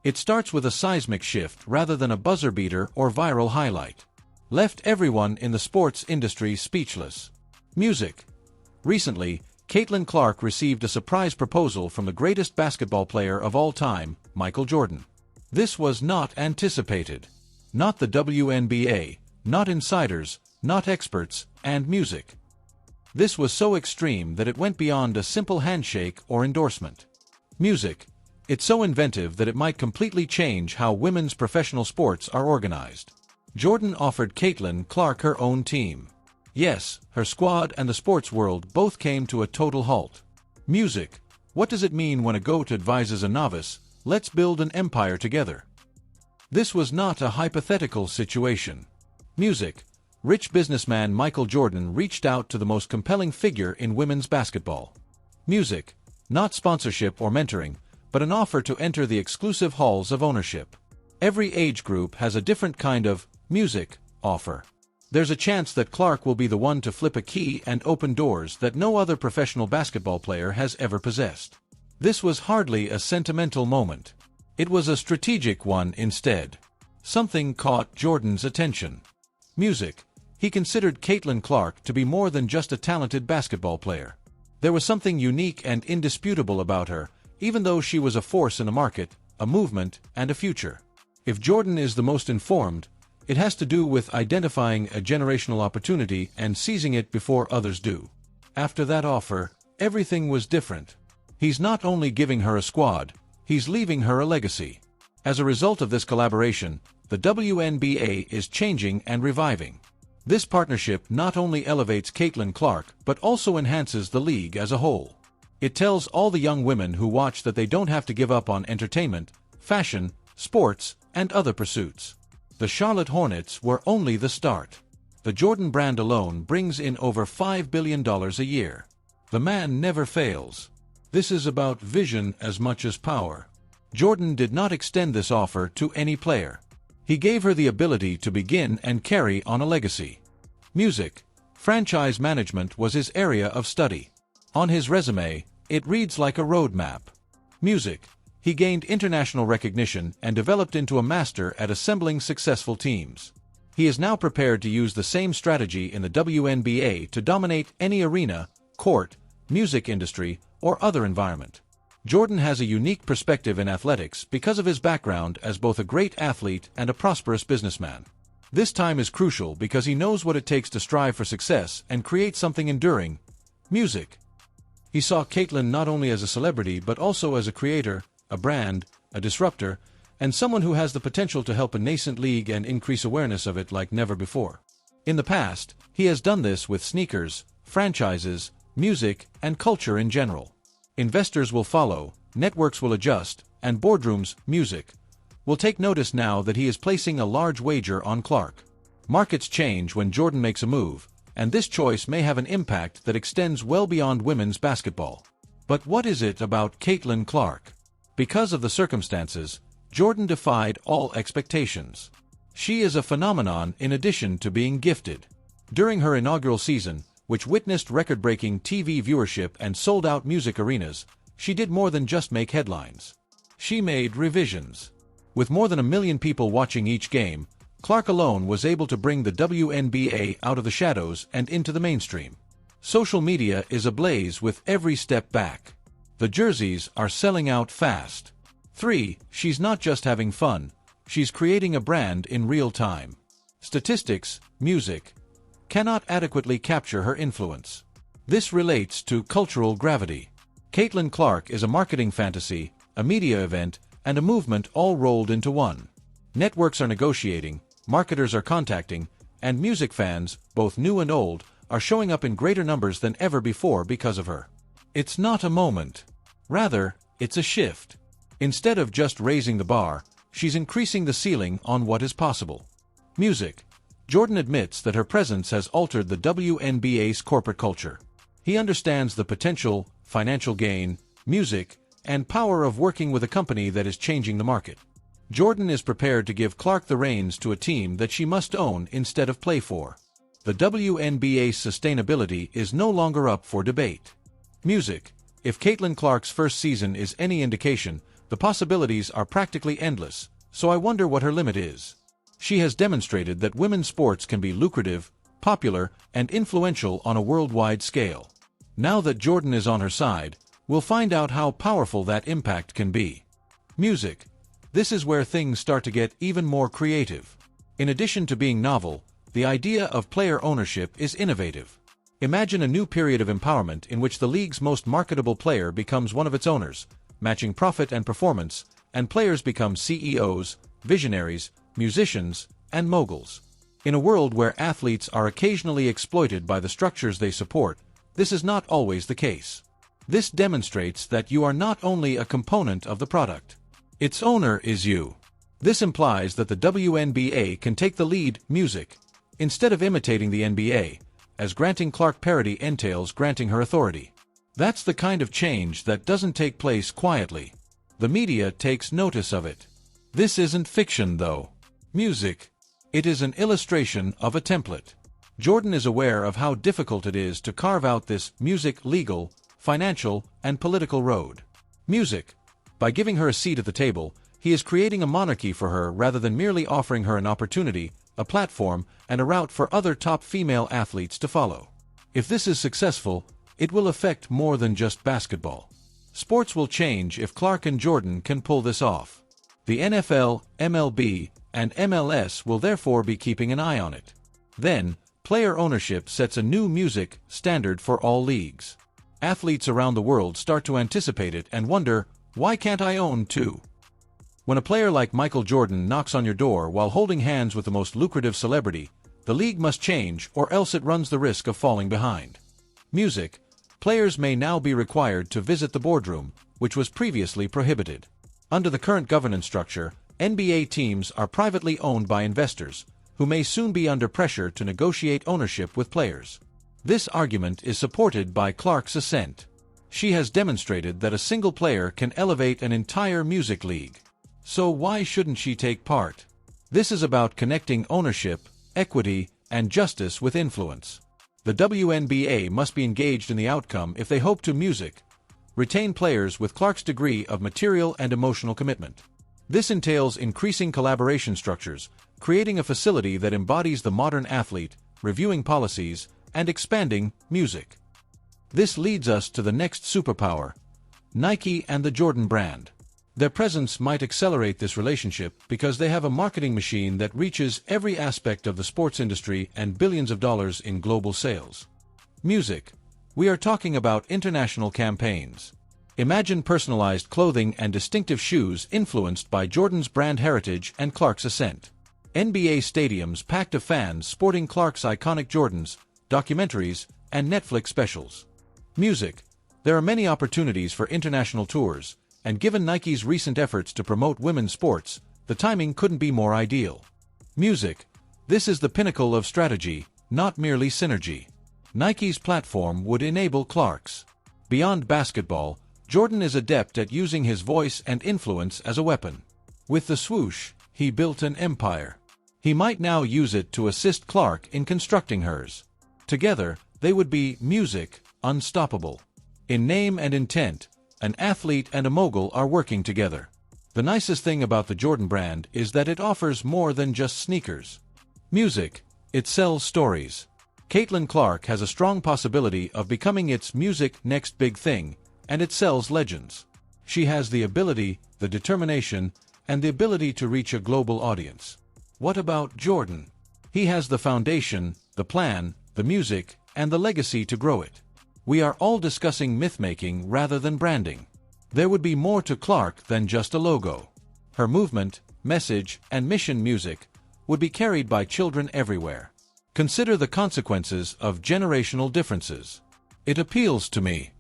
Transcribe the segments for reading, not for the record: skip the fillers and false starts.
It starts with a seismic shift rather than a buzzer beater or viral highlight. Left everyone in the sports industry speechless. Music. Recently, Caitlin Clark received a surprise proposal from the greatest basketball player of all time, Michael Jordan. This was not anticipated. Not the WNBA, not insiders, not experts, and music. This was so extreme that it went beyond a simple handshake or endorsement. Music. It's so inventive that it might completely change how women's professional sports are organized. Jordan offered Caitlin Clark her own team. Yes, her squad and the sports world both came to a total halt. Music. What does it mean when a GOAT advises a novice, "Let's build an empire together"? This was not a hypothetical situation. Music. Rich businessman Michael Jordan reached out to the most compelling figure in women's basketball. Music. Not sponsorship or mentoring, but an offer to enter the exclusive halls of ownership. Every age group has a different kind of music offer. There's a chance that Clark will be the one to flip a key and open doors that no other professional basketball player has ever possessed. This was hardly a sentimental moment. It was a strategic one instead. Something caught Jordan's attention. Music. He considered Caitlin Clark to be more than just a talented basketball player. There was something unique and indisputable about her, even though she was a force in the market, a movement, and a future. If Jordan is the most informed, it has to do with identifying a generational opportunity and seizing it before others do. After that offer, everything was different. He's not only giving her a squad, he's leaving her a legacy. As a result of this collaboration, the WNBA is changing and reviving. This partnership not only elevates Caitlin Clark but also enhances the league as a whole. It tells all the young women who watch that they don't have to give up on entertainment, fashion, sports, and other pursuits. The Charlotte Hornets were only the start. The Jordan brand alone brings in over $5 billion a year. The man never fails. This is about vision as much as power. Jordan did not extend this offer to any player. He gave her the ability to begin and carry on a legacy. Music. Franchise management was his area of study. On his resume, it reads like a roadmap. Music. He gained international recognition and developed into a master at assembling successful teams. He is now prepared to use the same strategy in the WNBA to dominate any arena, court, music industry, or other environment. Jordan has a unique perspective in athletics because of his background as both a great athlete and a prosperous businessman. This time is crucial because he knows what it takes to strive for success and create something enduring. Music. He saw Caitlin not only as a celebrity but also as a creator, a brand, a disruptor, and someone who has the potential to help a nascent league and increase awareness of it like never before. In the past, he has done this with sneakers, franchises, music, and culture in general. Investors will follow, networks will adjust, and boardrooms, music, will take notice now that he is placing a large wager on Clark. Markets change when Jordan makes a move, and this choice may have an impact that extends well beyond women's basketball. But what is it about Caitlin Clark? Because of the circumstances, Jordan defied all expectations. She is a phenomenon in addition to being gifted. During her inaugural season, which witnessed record-breaking TV viewership and sold-out music arenas, she did more than just make headlines. She made revisions. With more than 1 million people watching each game, Clark alone was able to bring the WNBA out of the shadows and into the mainstream. Social media is ablaze with every step back. The jerseys are selling out fast. 3. She's not just having fun, she's creating a brand in real time. Statistics, music, cannot adequately capture her influence. This relates to cultural gravity. Caitlin Clark is a marketing fantasy, a media event, and a movement all rolled into one. Networks are negotiating, marketers are contacting, and music fans, both new and old, are showing up in greater numbers than ever before because of her. It's not a moment. Rather, it's a shift. Instead of just raising the bar, she's increasing the ceiling on what is possible. Music. Jordan admits that her presence has altered the WNBA's corporate culture. He understands the potential, financial gain, music, and power of working with a company that is changing the market. Jordan is prepared to give Clark the reins to a team that she must own instead of play for. The WNBA's sustainability is no longer up for debate. Music. If Caitlin Clark's first season is any indication, The possibilities are practically endless, so I wonder what her limit is. She has demonstrated that women's sports can be lucrative, popular, and influential on a worldwide scale. Now that Jordan is on her side, we'll find out how powerful that impact can be. Music. This is where things start to get even more creative. In addition to being novel, the idea of player ownership is innovative. Imagine a new period of empowerment in which the league's most marketable player becomes one of its owners, matching profit and performance, and players become CEOs, visionaries, musicians, and moguls. In a world where athletes are occasionally exploited by the structures they support, this is not always the case. This demonstrates that you are not only a component of the product. Its owner is you. This implies that the WNBA can take the lead, music, instead of imitating the NBA, as granting Clark parity entails granting her authority. That's the kind of change that doesn't take place quietly. The media takes notice of it. This isn't fiction, though. Music. It is an illustration of a template. Jordan is aware of how difficult it is to carve out this music legal, financial, and political road. Music. By giving her a seat at the table, he is creating a monarchy for her rather than merely offering her an opportunity, a platform, and a route for other top female athletes to follow. If this is successful, it will affect more than just basketball. Sports will change if Clark and Jordan can pull this off. The NFL, MLB, and MLS will therefore be keeping an eye on it. Then, player ownership sets a new music standard for all leagues. Athletes around the world start to anticipate it and wonder, why can't I own too? When a player like Michael Jordan knocks on your door while holding hands with the most lucrative celebrity, the league must change or else it runs the risk of falling behind. Music. Players may now be required to visit the boardroom, which was previously prohibited. Under the current governance structure, NBA teams are privately owned by investors, who may soon be under pressure to negotiate ownership with players. This argument is supported by Clark's ascent. She has demonstrated that a single player can elevate an entire music league. So why shouldn't she take part? This is about connecting ownership, equity, and justice with influence. The WNBA must be engaged in the outcome if they hope to retain players with Clark's degree of material and emotional commitment. This entails increasing collaboration structures, creating a facility that embodies the modern athlete, reviewing policies, and expanding music. This leads us to the next superpower, Nike and the Jordan brand. Their presence might accelerate this relationship because they have a marketing machine that reaches every aspect of the sports industry and billions of dollars in global sales. Music. We are talking about international campaigns. Imagine personalized clothing and distinctive shoes influenced by Jordan's brand heritage and Clark's ascent. NBA stadiums packed of fans sporting Clark's iconic Jordans, documentaries, and Netflix specials. Music. There are many opportunities for international tours, and given Nike's recent efforts to promote women's sports, the timing couldn't be more ideal. Music. This is the pinnacle of strategy, not merely synergy. Nike's platform would enable Clark's. Beyond basketball, Jordan is adept at using his voice and influence as a weapon. With the swoosh, he built an empire. He might now use it to assist Clark in constructing hers. Together, they would be music, unstoppable. In name and intent, an athlete and a mogul are working together. The nicest thing about the Jordan brand is that it offers more than just sneakers. Music. It sells stories. Caitlin Clark has a strong possibility of becoming its music next big thing, and it sells legends. She has the ability, the determination, and the ability to reach a global audience. What about Jordan? He has the foundation, the plan, the music, and the legacy to grow it. We are all discussing myth-making rather than branding. There would be more to Clark than just a logo. Her movement, message, and mission music would be carried by children everywhere. Consider the consequences of generational differences. It appeals to me.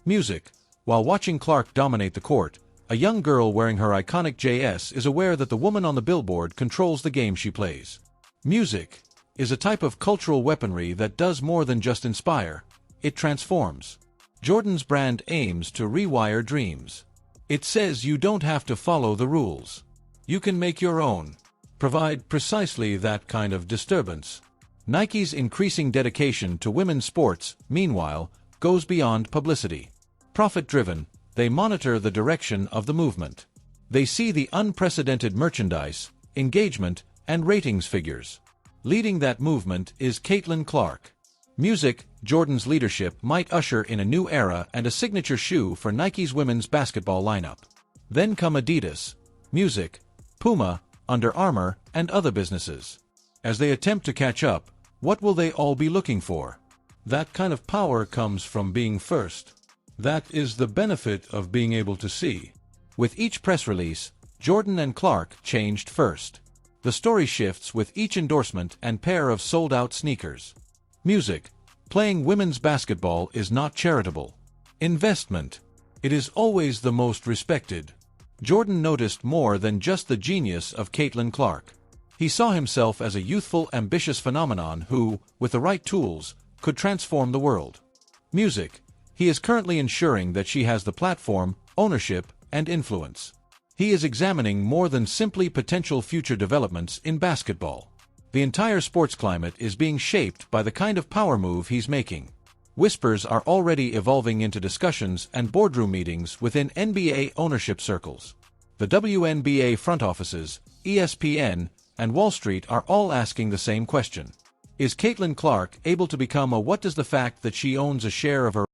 Music. While watching Clark dominate the court, a young girl wearing her iconic JS is aware that the woman on the billboard controls the game she plays. Music is a type of cultural weaponry that does more than just inspire, it transforms. Jordan's brand aims to rewire dreams. It says you don't have to follow the rules. You can make your own. Provide precisely that kind of disturbance. Nike's increasing dedication to women's sports, meanwhile, goes beyond publicity. Profit-driven, they monitor the direction of the movement. They see the unprecedented merchandise, engagement, and ratings figures. Leading that movement is Caitlin Clark. Music, Jordan's leadership might usher in a new era and a signature shoe for Nike's women's basketball lineup. Then come Adidas, music, Puma, Under Armour, and other businesses. As they attempt to catch up, what will they all be looking for? That kind of power comes from being first. That is the benefit of being able to see. With each press release, Jordan and Clark changed first. The story shifts with each endorsement and pair of sold-out sneakers. Music, playing women's basketball is not charitable. Investment, it is always the most respected. Jordan noticed more than just the genius of Caitlin Clark. He saw himself as a youthful, ambitious phenomenon who, with the right tools, could transform the world. Music, he is currently ensuring that she has the platform, ownership, and influence. He is examining more than simply potential future developments in basketball. The entire sports climate is being shaped by the kind of power move he's making. Whispers are already evolving into discussions and boardroom meetings within NBA ownership circles. The WNBA front offices, ESPN, and Wall Street are all asking the same question. Is Caitlin Clark able to become a what does the fact that she owns a share of a